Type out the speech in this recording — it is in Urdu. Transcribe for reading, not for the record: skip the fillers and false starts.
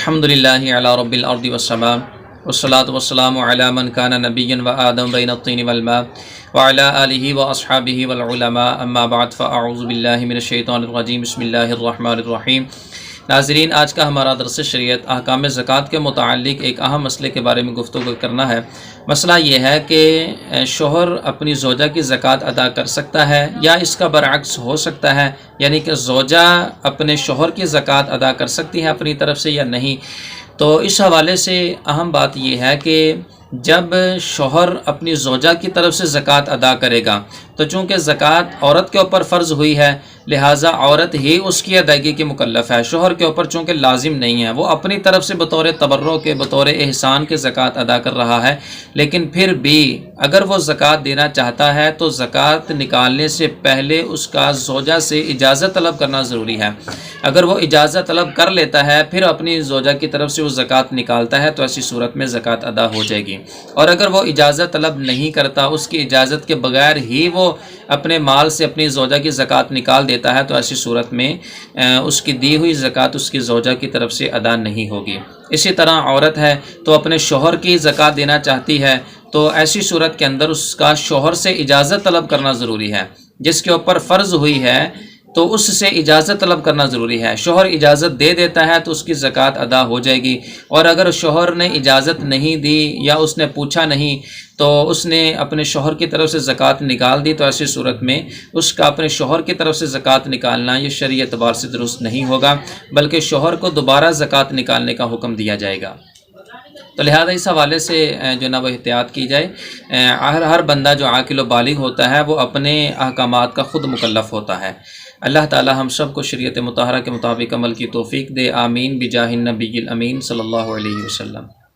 الحمدللہ علی رب الارض والسماء والصلاة والسلام علی من کان نبیا وآدم بین الطین والماء وعلی آلہ واصحابہ والعلماء اما بعد فاعوذ باللہ من الشیطان الرجیم بسم اللہ الرحمن الرحیم۔ ناظرین، آج کا ہمارا درس شریعت احکام زکوٰۃ کے متعلق ایک اہم مسئلے کے بارے میں گفتگو کرنا ہے۔ مسئلہ یہ ہے کہ شوہر اپنی زوجہ کی زکوٰۃ ادا کر سکتا ہے یا اس کا برعکس ہو سکتا ہے، یعنی کہ زوجہ اپنے شوہر کی زکوٰۃ ادا کر سکتی ہے اپنی طرف سے یا نہیں۔ تو اس حوالے سے اہم بات یہ ہے کہ جب شوہر اپنی زوجہ کی طرف سے زکوٰۃ ادا کرے گا تو چونکہ زکوٰۃ عورت کے اوپر فرض ہوئی ہے، لہٰذا عورت ہی اس کی ادائیگی کی مکلف ہے، شوہر کے اوپر چونکہ لازم نہیں ہے، وہ اپنی طرف سے بطور تبرع کے بطور احسان کے زکوٰۃ ادا کر رہا ہے۔ لیکن پھر بھی اگر وہ زکوٰۃ دینا چاہتا ہے تو زکوٰۃ نکالنے سے پہلے اس کا زوجہ سے اجازت طلب کرنا ضروری ہے۔ اگر وہ اجازت طلب کر لیتا ہے پھر اپنی زوجہ کی طرف سے وہ زکوٰۃ نکالتا ہے تو ایسی صورت میں زکوٰۃ ادا ہو جائے گی، اور اگر وہ اجازت طلب نہیں کرتا، اس کی اجازت کے بغیر ہی وہ اپنے مال سے اپنی زوجہ کی زکوٰۃ نکال دیتا ہے تو ایسی صورت میں اس کی دی ہوئی زکوٰۃ اس کی زوجہ کی طرف سے ادا نہیں ہوگی۔ اسی طرح عورت ہے تو اپنے شوہر کی زکوٰۃ دینا چاہتی ہے تو ایسی صورت کے اندر اس کا شوہر سے اجازت طلب کرنا ضروری ہے۔ جس کے اوپر فرض ہوئی ہے تو اس سے اجازت طلب کرنا ضروری ہے۔ شوہر اجازت دے دیتا ہے تو اس کی زکوٰۃ ادا ہو جائے گی، اور اگر شوہر نے اجازت نہیں دی یا اس نے پوچھا نہیں تو اس نے اپنے شوہر کی طرف سے زکوٰۃ نکال دی تو ایسی صورت میں اس کا اپنے شوہر کی طرف سے زکوٰۃ نکالنا یہ شرعی اعتبار سے درست نہیں ہوگا، بلکہ شوہر کو دوبارہ زکوٰۃ نکالنے کا حکم دیا جائے گا۔ تو لہذا اس حوالے سے جو نا وہ احتیاط کی جائے۔ ہر بندہ جو عاقل و بالغ ہوتا ہے وہ اپنے احکامات کا خود مکلف ہوتا ہے۔ اللہ تعالی ہم سب کو شریعت مطہرہ کے مطابق عمل کی توفیق دے، آمین بجاہ النبی الامین صلی اللہ علیہ وسلم۔